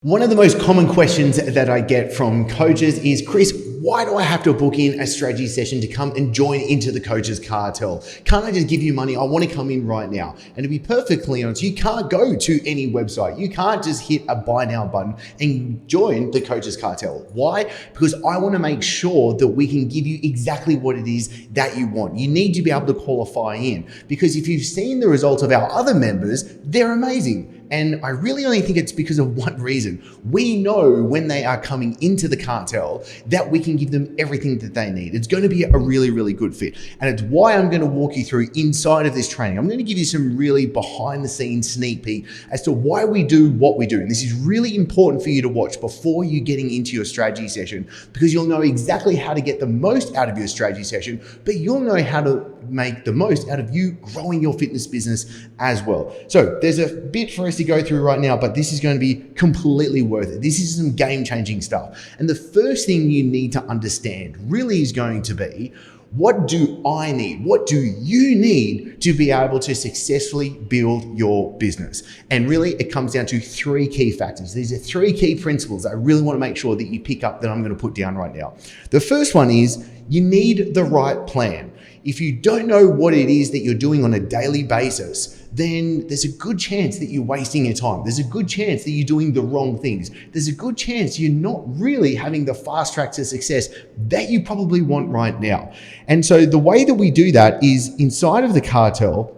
One of the most common questions that I get from coaches is, Chris, why do I have to book in a strategy session to come and join into the Coaches Cartel? Can't I just give you money? I want to come in right now. And to be perfectly honest, you can't go to any website. You can't just hit a buy now button and join the Coaches Cartel. Why? Because I want to make sure that we can give you exactly what it is that you want. You need to be able to qualify in, because if you've seen the results of our other members, they're amazing. And I really only think it's because of one reason. We know when they are coming into the cartel that we can give them everything that they need. It's going to be a really, really good fit. And it's why I'm going to walk you through inside of this training. I'm going to give you some really behind the scenes sneak peek as to why we do what we do. And this is really important for you to watch before you getting into your strategy session, because you'll know exactly how to get the most out of your strategy session, but you'll know how to make the most out of you growing your fitness business as well. So there's a bit for us to go through right now, but this is going to be completely worth it. This is some game-changing stuff. And the first thing you need to understand really is going to be, what do I need? What do you need to be able to successfully build your business? And really, it comes down to three key factors. These are three key principles that I really want to make sure that you pick up that I'm going to put down right now. The first one is you need the right plan. If you don't know what it is that you're doing on a daily basis, then there's a good chance that you're wasting your time. There's a good chance that you're doing the wrong things. There's a good chance you're not really having the fast track to success that you probably want right now. And so the way that we do that is inside of the cartel,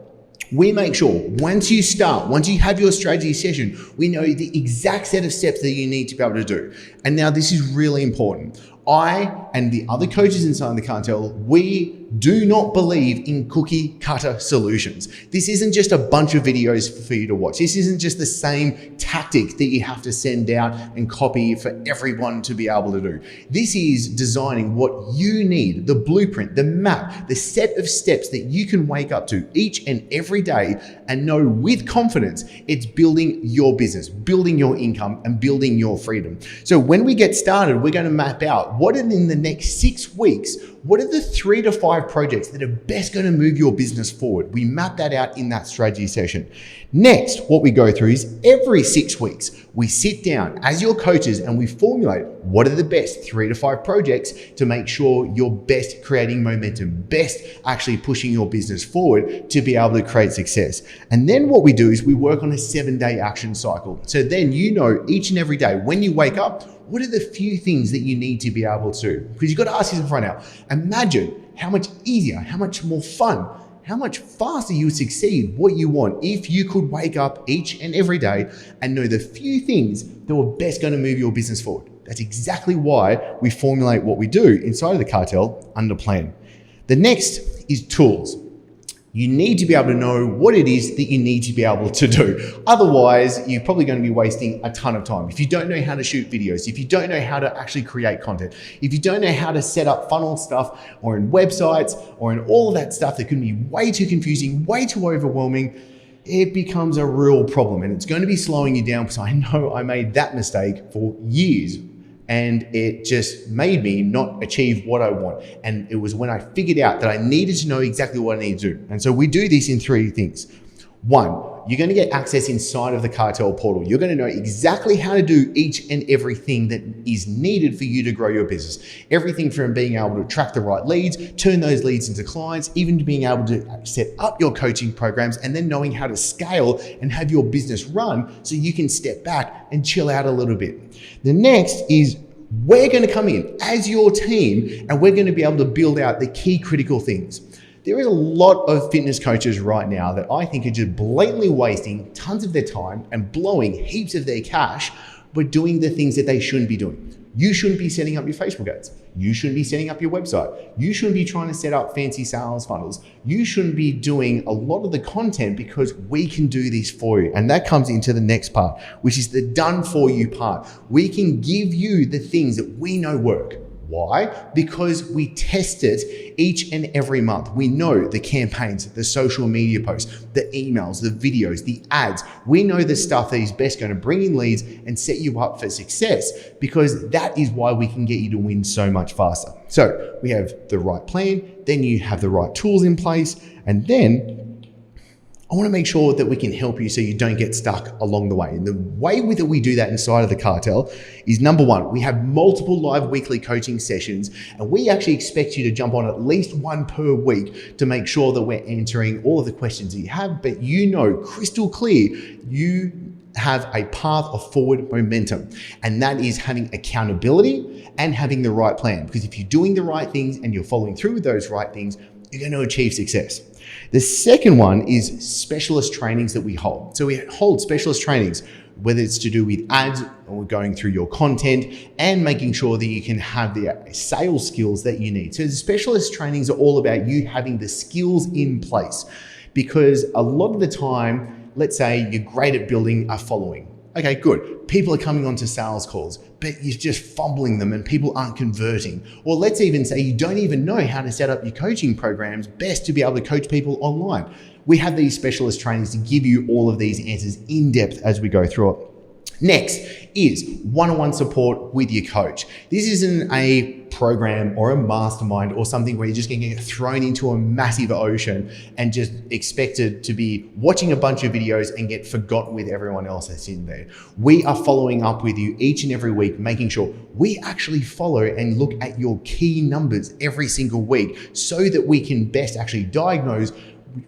we make sure once you have your strategy session, we know the exact set of steps that you need to be able to do. And now this is really important. I and the other coaches inside the cartel, we do not believe in cookie cutter solutions. This isn't just a bunch of videos for you to watch. This isn't just the same tactic that you have to send out and copy for everyone to be able to do. This is designing what you need, the blueprint, the map, the set of steps that you can wake up to each and every day and know with confidence it's building your business, building your income, and building your freedom. So when we get started, we're going to map out what in the next 6 weeks, what are the 3 to 5 projects that are best going to move your business forward? We map that out in that strategy session. Next, what we go through is every 6 weeks, we sit down as your coaches and we formulate what are the best 3 to 5 projects to make sure you're best creating momentum, best actually pushing your business forward to be able to create success. And then what we do is we work on a 7-day action cycle. So then you know each and every day when you wake up, what are the few things that you need to be able to? Because you've got to ask yourself right now, imagine how much easier, how much more fun, how much faster you would succeed what you want if you could wake up each and every day and know the few things that were best going to move your business forward. That's exactly why we formulate what we do inside of the cartel under plan. The next is tools. You need to be able to know what it is that you need to be able to do. Otherwise, you're probably going to be wasting a ton of time. If you don't know how to shoot videos, if you don't know how to actually create content, if you don't know how to set up funnel stuff or in websites or in all of that stuff that can be way too confusing, way too overwhelming, it becomes a real problem and it's going to be slowing you down, because I know I made that mistake for years. And it just made me not achieve what I want. And it was when I figured out that I needed to know exactly what I need to do. And so we do this in 3 things. 1, you're going to get access inside of the cartel portal. You're going to know exactly how to do each and everything that is needed for you to grow your business. Everything from being able to attract the right leads, turn those leads into clients, even to being able to set up your coaching programs, and then knowing how to scale and have your business run so you can step back and chill out a little bit. The next is we're going to come in as your team and we're going to be able to build out the key critical things. There is a lot of fitness coaches right now that I think are just blatantly wasting tons of their time and blowing heaps of their cash, but doing the things that they shouldn't be doing. You shouldn't be setting up your Facebook ads. You shouldn't be setting up your website. You shouldn't be trying to set up fancy sales funnels. You shouldn't be doing a lot of the content, because we can do this for you. And that comes into the next part, which is the done for you part. We can give you the things that we know work. Why? Because we test it each and every month. We know the campaigns, the social media posts, the emails, the videos, the ads. We know the stuff that is best going to bring in leads and set you up for success, because that is why we can get you to win so much faster. So we have the right plan, then you have the right tools in place, and then I want to make sure that we can help you so you don't get stuck along the way. And the way that we do that inside of the cartel is, number one, we have multiple live weekly coaching sessions, and we actually expect you to jump on at least one per week to make sure that we're answering all of the questions that you have, but you know crystal clear you have a path of forward momentum, and that is having accountability and having the right plan. Because if you're doing the right things and you're following through with those right things, you're going to achieve success. The second one is specialist trainings that we hold. So we hold specialist trainings, whether it's to do with ads or going through your content and making sure that you can have the sales skills that you need. So the specialist trainings are all about you having the skills in place, because a lot of the time, let's say you're great at building a following. Okay, good. People are coming onto sales calls, but you're just fumbling them and people aren't converting. Or let's even say you don't even know how to set up your coaching programs best to be able to coach people online. We have these specialist trainings to give you all of these answers in depth as we go through it. Next is one-on-one support with your coach. This isn't a program or a mastermind or something where you're just going to get thrown into a massive ocean and just expected to be watching a bunch of videos and get forgotten with everyone else that's in there. We are following up with you each and every week, making sure we actually follow and look at your key numbers every single week so that we can best actually diagnose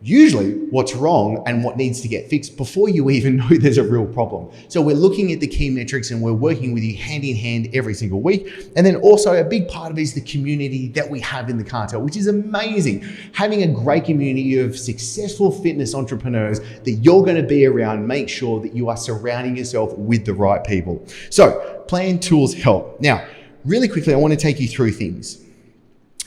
usually what's wrong and what needs to get fixed before you even know there's a real problem. So we're looking at the key metrics and we're working with you hand in hand every single week. And then also a big part of it is the community that we have in the cartel, which is amazing. Having a great community of successful fitness entrepreneurs that you're going to be around, make sure that you are surrounding yourself with the right people. So plan, tools, help. Now, really quickly, I want to take you through things.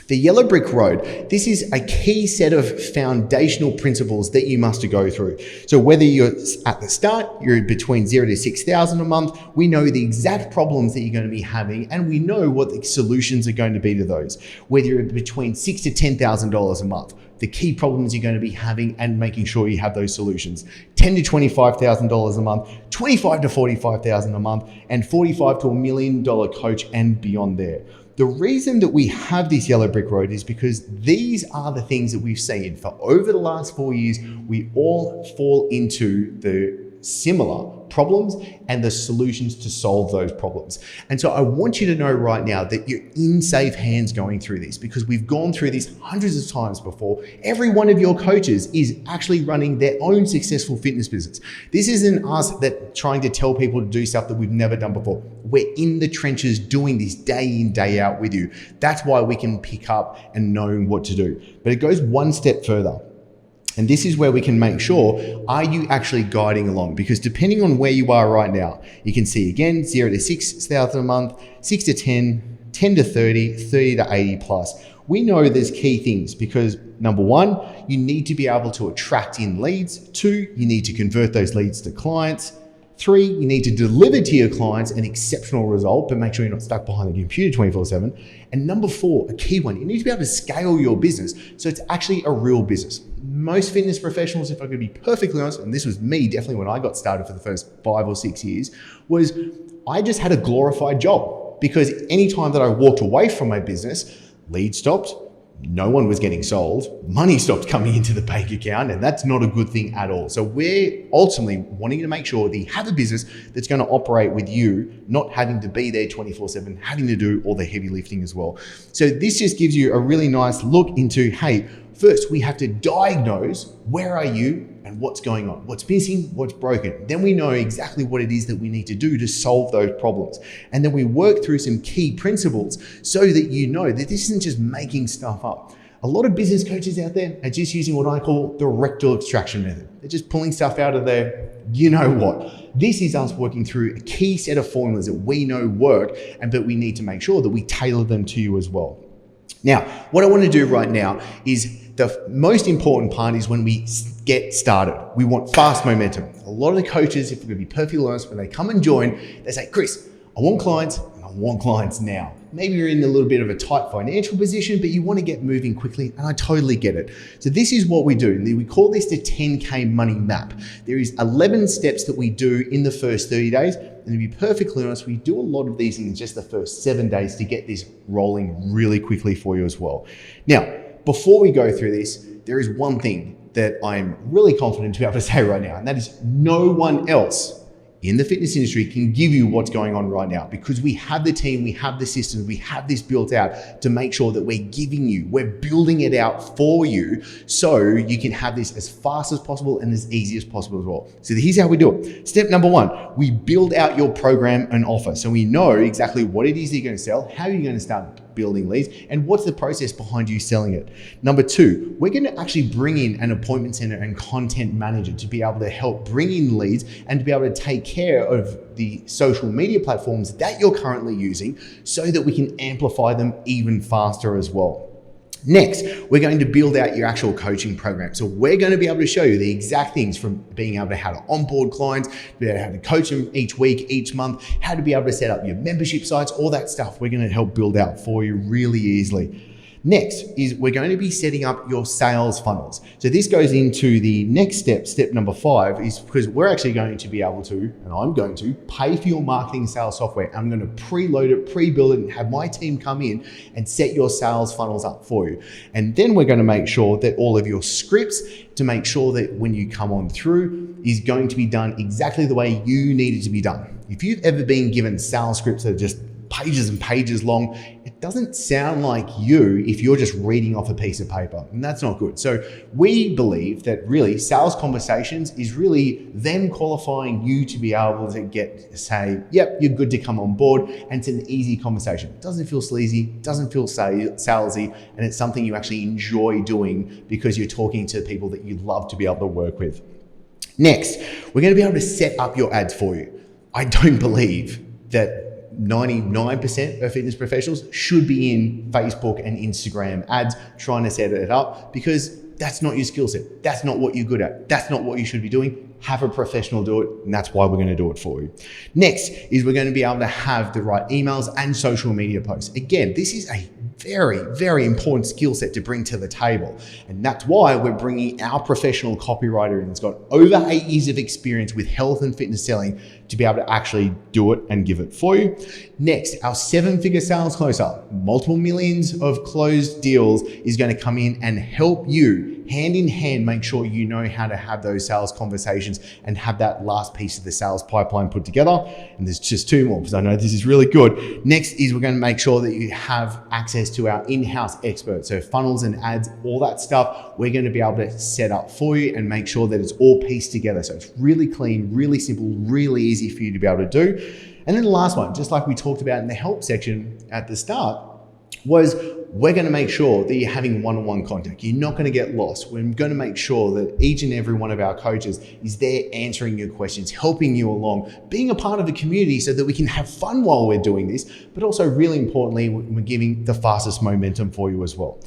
The yellow brick road, this is a key set of foundational principles that you must go through. So whether you're at the start, you're between 0 to 6,000 a month, we know the exact problems that you're going to be having and we know what the solutions are going to be to those. Whether you're between $6,000 to $10,000 a month, the key problems you're going to be having and making sure you have those solutions. $10,000 to $25,000 a month, $25,000 to $45,000 a month, and $45,000 to $1 million coach and beyond there. The reason that we have this yellow brick road is because these are the things that we've seen for over the last 4 years. We all fall into the similar problems and the solutions to solve those problems. And so I want you to know right now that you're in safe hands going through this, because we've gone through this hundreds of times before. Every one of your coaches is actually running their own successful fitness business. This isn't us that trying to tell people to do stuff that we've never done before. We're in the trenches doing this day in, day out with you. That's why we can pick up and know what to do. But it goes one step further. And this is where we can make sure, are you actually guiding along? Because depending on where you are right now, you can see again, 0 to 6,000 a month, 6 to 10, 10 to 30, 30 to 80 plus. We know there's key things because number one, you need to be able to attract in leads. 2, you need to convert those leads to clients. 3, you need to deliver to your clients an exceptional result, but make sure you're not stuck behind the computer 24/7. And number 4, a key one, you need to be able to scale your business so it's actually a real business. Most fitness professionals, if I could be perfectly honest, and this was me definitely when I got started for the first 5 or 6 years, was I just had a glorified job, because anytime that I walked away from my business, leads stopped, no one was getting sold, money stopped coming into the bank account, and that's not a good thing at all. So we're ultimately wanting to make sure that you have a business that's going to operate with you, not having to be there 24/7, having to do all the heavy lifting as well. So this just gives you a really nice look into, hey, first we have to diagnose where are you and what's going on, what's missing, what's broken. Then we know exactly what it is that we need to do to solve those problems. And then we work through some key principles so that you know that this isn't just making stuff up. A lot of business coaches out there are just using what I call the rectal extraction method. They're just pulling stuff out of there, you know what. This is us working through a key set of formulas that we know work, but we need to make sure that we tailor them to you as well. Now, what I want to do right now is the most important part is when we get started. We want fast momentum. A lot of the coaches, if we're going to be perfectly honest, when they come and join, they say, Chris, I want clients and I want clients now. Maybe you're in a little bit of a tight financial position, but you want to get moving quickly, and I totally get it. So this is what we do. We call this the 10K money map. There is 11 steps that we do in the first 30 days. And to be perfectly honest, we do a lot of these in just the first 7 days to get this rolling really quickly for you as well. Now, before we go through this, there is one thing that I'm really confident to be able to say right now, and that is no one else in the fitness industry can give you what's going on right now, because we have the team, we have the systems, we have this built out to make sure that we're building it out for you so you can have this as fast as possible and as easy as possible as well. So here's how we do it. Step number one, we build out your program and offer. So we know exactly what it is that you're going to sell, how you're going to start building leads, and what's the process behind you selling it. Number two, we're going to actually bring in an appointment center and content manager to be able to help bring in leads and to be able to take care of the social media platforms that you're currently using so that we can amplify them even faster as well. Next, we're going to build out your actual coaching program. So we're going to be able to show you the exact things, from being able to how to onboard clients, be able to how to coach them each week, each month, how to be able to set up your membership sites, all that stuff we're going to help build out for you really easily. Next is we're going to be setting up your sales funnels. So this goes into the next step, step number 5, is because we're actually going to be able to, and I'm going to pay for your marketing sales software. I'm going to preload it, pre-build it, and have my team come in and set your sales funnels up for you. And then we're going to make sure that all of your scripts, to make sure that when you come on through, is going to be done exactly the way you need it to be done. If you've ever been given sales scripts that are just pages and pages long, it doesn't sound like you if you're just reading off a piece of paper, and that's not good. So we believe that really sales conversations is really them qualifying you to be able to say, yep, you're good to come on board, and it's an easy conversation. It doesn't feel sleazy, doesn't feel salesy, and it's something you actually enjoy doing because you're talking to people that you love to be able to work with. Next, we're going to be able to set up your ads for you. I don't believe that 99% of fitness professionals should be in Facebook and Instagram ads trying to set it up, because that's not your skill set. That's not what you're good at. That's not what you should be doing. Have a professional do it, and that's why we're going to do it for you. Next is we're going to be able to have the right emails and social media posts. Again, this is a very, very important skill set to bring to the table. And that's why we're bringing our professional copywriter in that's got over 8 years of experience with health and fitness selling to be able to actually do it and give it for you. Next, our 7-figure sales closer, multiple millions of closed deals, is going to come in and help you hand in hand make sure you know how to have those sales conversations and have that last piece of the sales pipeline put together. And there's just 2 more because I know this is really good. Next is we're going to make sure that you have access to our in-house experts. So funnels and ads, all that stuff, we're going to be able to set up for you and make sure that it's all pieced together. So it's really clean, really simple, really easy for you to be able to do. And then the last one, just like we talked about in the help section at the start, was we're going to make sure that you're having one-on-one contact. You're not going to get lost. We're going to make sure that each and every one of our coaches is there answering your questions, helping you along, being a part of the community so that we can have fun while we're doing this, but also really importantly, we're giving the fastest momentum for you as well.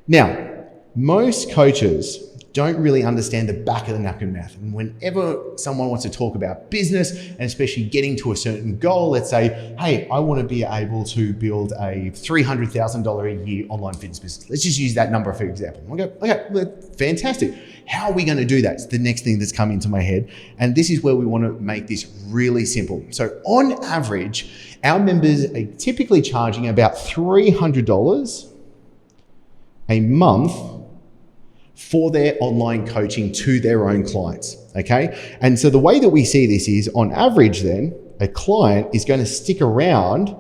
Now, most coaches don't really understand the back of the napkin math. And whenever someone wants to talk about business, and especially getting to a certain goal, let's say, hey, I want to be able to build a $300,000 a year online fitness business. Let's just use that number for example. I go, okay, well, fantastic. How are we going to do that? It's the next thing that's come into my head. And this is where we want to make this really simple. So on average, our members are typically charging about $300 a month for their online coaching to their own clients, okay? And so the way that we see this is, on average then, a client is going to stick around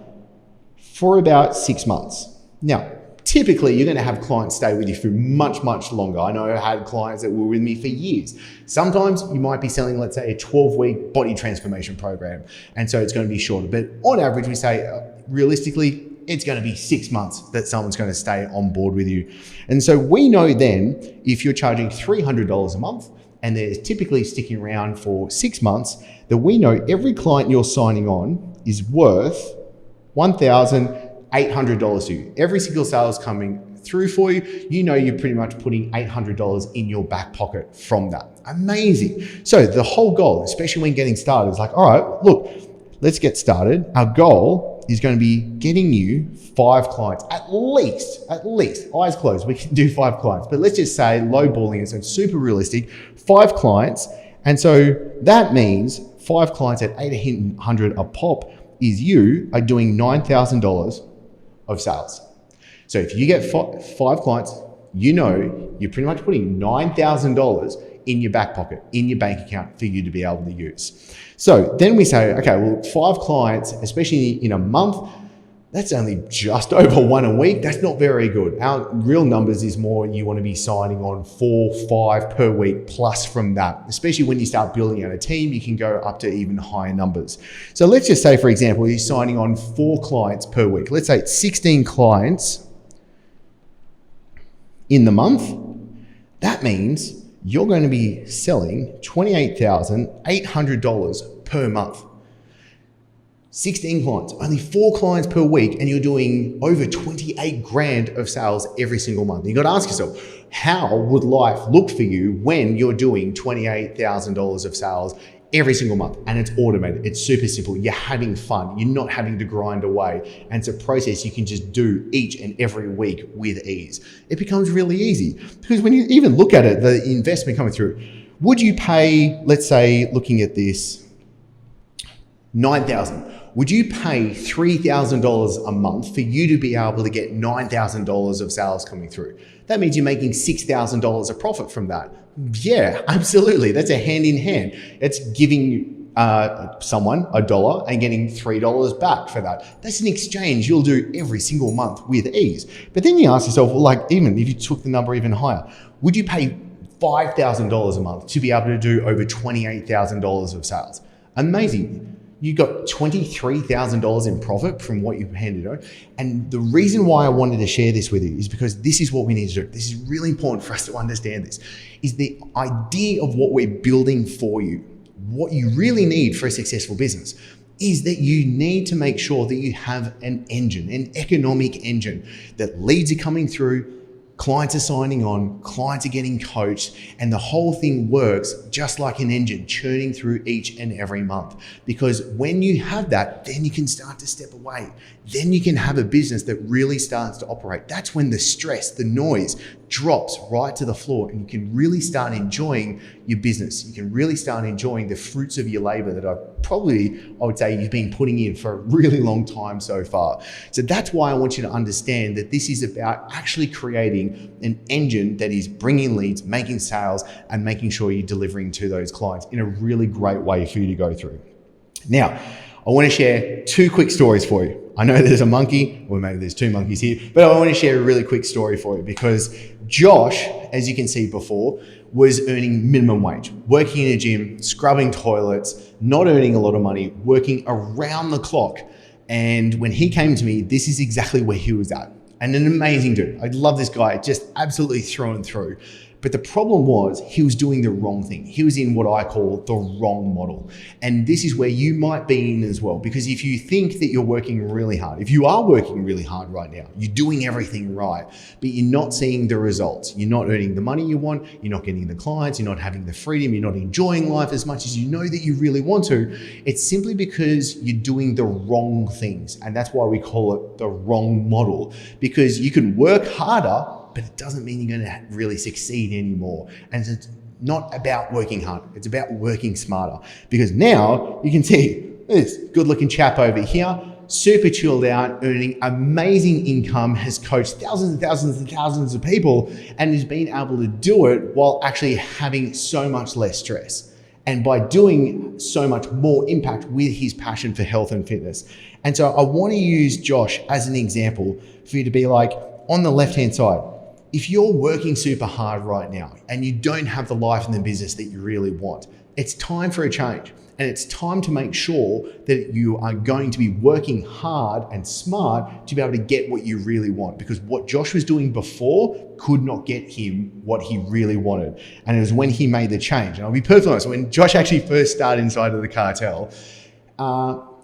for about 6 months. Now, typically you're going to have clients stay with you for much, much longer. I know I had clients that were with me for years. Sometimes you might be selling, let's say, a 12-week body transformation program, and so it's going to be shorter. But on average, we say realistically, it's going to be 6 months that someone's going to stay on board with you. And so we know then, if you're charging $300 a month and they're typically sticking around for 6 months, that we know every client you're signing on is worth $1,800 to you. Every single sale is coming through for you. You know you're pretty much putting $800 in your back pocket from that. Amazing. So the whole goal, especially when getting started, is like, all right, look, let's get started. Our goal is going to be getting you 5 clients, at least, eyes closed, we can do 5 clients, but let's just say lowballing it, so it's super realistic, 5 clients. And so that means 5 clients at $800 a pop is you are doing $9,000 of sales. So if you get 5 clients you know you're pretty much putting $9,000 in your back pocket, in your bank account for you to be able to use. So then we say, okay, well, 5 clients, especially in a month, that's only just over 1 a week. That's not very good. Our real numbers is more you want to be signing on 4, 5 per week plus from that. Especially when you start building out a team, you can go up to even higher numbers. So let's just say, for example, you're signing on 4 clients per week. Let's say it's 16 clients in the month. That means you're going to be selling $28,800 per month. 16 clients, only 4 clients per week, and you're doing over 28 grand of sales every single month. You got to ask yourself, how would life look for you when you're doing $28,000 of sales every single month? And it's automated. It's super simple. You're having fun. You're not having to grind away. And it's a process you can just do each and every week with ease. It becomes really easy because when you even look at it, the investment coming through, would you pay, let's say, looking at this, $9,000. Would you pay $3,000 a month for you to be able to get $9,000 of sales coming through? That means you're making $6,000 of profit from that. Yeah, absolutely. That's a hand in hand. It's giving someone $1 and getting $3 back for that. That's an exchange you'll do every single month with ease. But then you ask yourself, well, like even if you took the number even higher, would you pay $5,000 a month to be able to do over $28,000 of sales? Amazing. You got $23,000 in profit from what you've handed over. And the reason why I wanted to share this with you is because this is what we need to do. This is really important for us to understand this, is the idea of what we're building for you. What you really need for a successful business is that you need to make sure that you have an engine, an economic engine, that leads are coming through, clients are signing on, clients are getting coached, and the whole thing works just like an engine churning through each and every month. Because when you have that, then you can start to step away. Then you can have a business that really starts to operate. That's when the stress, the noise drops right to the floor, and you can really start enjoying your business. You can really start enjoying the fruits of your labor that I would say you've been putting in for a really long time so far. So that's why I want you to understand that this is about actually creating an engine that is bringing leads, making sales, and making sure you're delivering to those clients in a really great way for you to go through. Now, I want to share 2 quick stories for you. I know there's a monkey, or maybe there's 2 monkeys here, but I want to share a really quick story for you because Josh, as you can see before, was earning minimum wage, working in a gym, scrubbing toilets, not earning a lot of money, working around the clock. And when he came to me, this is exactly where he was at. And an amazing dude. I love this guy, just absolutely through and through. But the problem was he was doing the wrong thing. He was in what I call the wrong model. And this is where you might be in as well. Because if you think that you're working really hard, if you are working really hard right now, you're doing everything right, but you're not seeing the results. You're not earning the money you want. You're not getting the clients. You're not having the freedom. You're not enjoying life as much as you know that you really want to. It's simply because you're doing the wrong things. And that's why we call it the wrong model. Because you can work harder, but it doesn't mean you're going to really succeed anymore. And it's not about working hard. It's about working smarter. Because now you can see this good looking chap over here, super chilled out, earning amazing income, has coached thousands and thousands and thousands of people, and has been able to do it while actually having so much less stress. And by doing so much more impact with his passion for health and fitness. And so I want to use Josh as an example for you to be like, on the left-hand side, if you're working super hard right now and you don't have the life and the business that you really want, it's time for a change. And it's time to make sure that you are going to be working hard and smart to be able to get what you really want. Because what Josh was doing before could not get him what he really wanted. And it was when he made the change. And I'll be perfectly honest, when Josh actually first started inside of the cartel,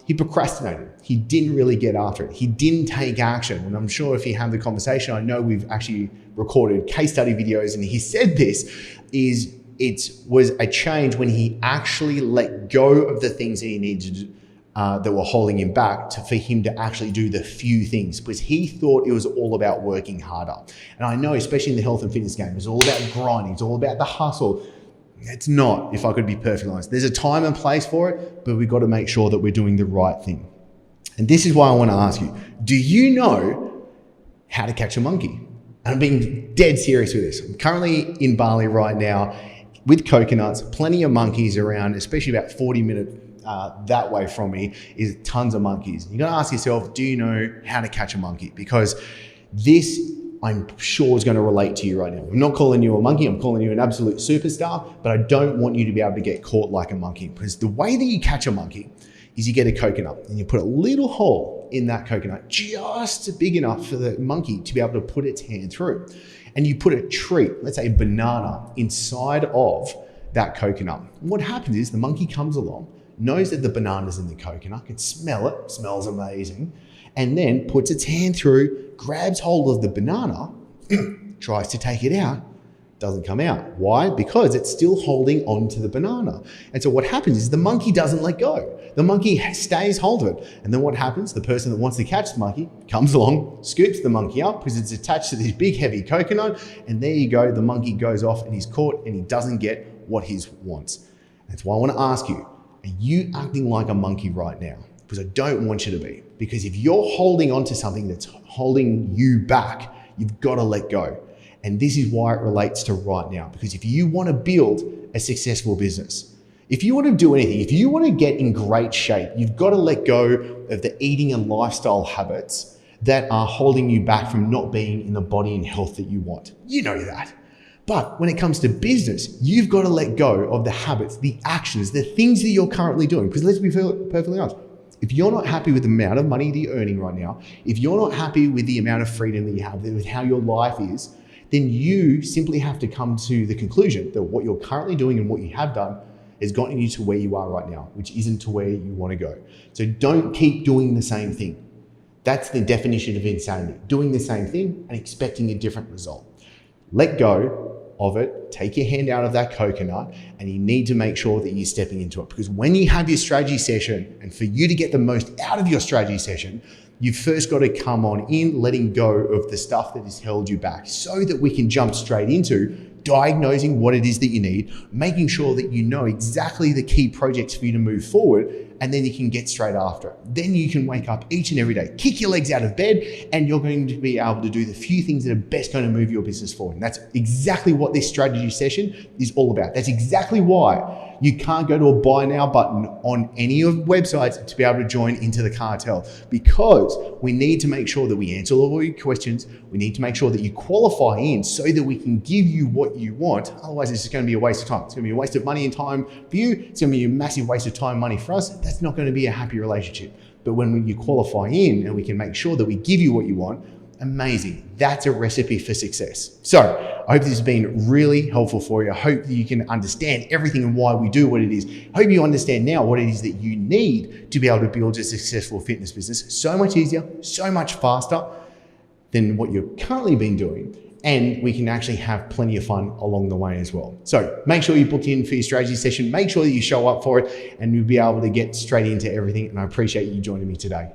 he procrastinated. He didn't really get after it. He didn't take action. And I'm sure if you have the conversation, I know we've actually recorded case study videos, and he said this, it was a change when he actually let go of the things that he needed to do, that were holding him back for him to actually do the few things, because he thought it was all about working harder. And I know, especially in the health and fitness game, it's all about grinding. It's all about the hustle. It's not, if I could be perfectly honest. There's a time and place for it, but we've got to make sure that we're doing the right thing. And this is why I want to ask you, do you know how to catch a monkey? And I'm being dead serious with this. I'm currently in Bali right now with coconuts, plenty of monkeys around, especially about 40 minutes that way from me is tons of monkeys. You gotta ask yourself, do you know how to catch a monkey? Because this, I'm sure, is gonna relate to you right now. I'm not calling you a monkey, I'm calling you an absolute superstar, but I don't want you to be able to get caught like a monkey, because the way that you catch a monkey is you get a coconut and you put a little hole in that coconut, just big enough for the monkey to be able to put its hand through. And you put a treat, let's say a banana, inside of that coconut. And what happens is the monkey comes along, knows that the banana's in the coconut, can smell it, smells amazing, and then puts its hand through, grabs hold of the banana, tries to take it out, doesn't come out. Why? Because it's still holding onto the banana. And so what happens is the monkey doesn't let go. The monkey stays hold of it. And then what happens? The person that wants to catch the monkey comes along, scoops the monkey up because it's attached to this big heavy coconut. And there you go. The monkey goes off and he's caught and he doesn't get what he wants. That's why I want to ask you, are you acting like a monkey right now? Because I don't want you to be. Because if you're holding on to something that's holding you back, you've got to let go. And this is why it relates to right now. Because if you want to build a successful business, if you want to do anything, if you want to get in great shape, you've got to let go of the eating and lifestyle habits that are holding you back from not being in the body and health that you want. You know that. But when it comes to business, you've got to let go of the habits, the actions, the things that you're currently doing. Because let's be perfectly honest. If you're not happy with the amount of money that you're earning right now, if you're not happy with the amount of freedom that you have, with how your life is, then you simply have to come to the conclusion that what you're currently doing and what you have done has gotten you to where you are right now, which isn't to where you want to go. So don't keep doing the same thing. That's the definition of insanity, doing the same thing and expecting a different result. Let go of it, take your hand out of that coconut, and you need to make sure that you're stepping into it. Because when you have your strategy session, and for you to get the most out of your strategy session, you've first got to come on in, letting go of the stuff that has held you back so that we can jump straight into diagnosing what it is that you need, making sure that you know exactly the key projects for you to move forward, and then you can get straight after it. Then you can wake up each and every day, kick your legs out of bed, and you're going to be able to do the few things that are best going to move your business forward. And that's exactly what this strategy session is all about. That's exactly why you can't go to a buy now button on any of the websites to be able to join into the cartel, because we need to make sure that we answer all your questions. We need to make sure that you qualify in so that we can give you what you want. Otherwise, it's just going to be a waste of time. It's going to be a waste of money and time for you. It's going to be a massive waste of time, money for us. That's not going to be a happy relationship. But when you qualify in and we can make sure that we give you what you want, amazing. That's a recipe for success. So I hope this has been really helpful for you. I hope that you can understand everything and why we do what it is. I hope you understand now what it is that you need to be able to build a successful fitness business. So much easier, so much faster than what you've currently been doing. And we can actually have plenty of fun along the way as well. So make sure you book in for your strategy session. Make sure that you show up for it and you'll be able to get straight into everything. And I appreciate you joining me today.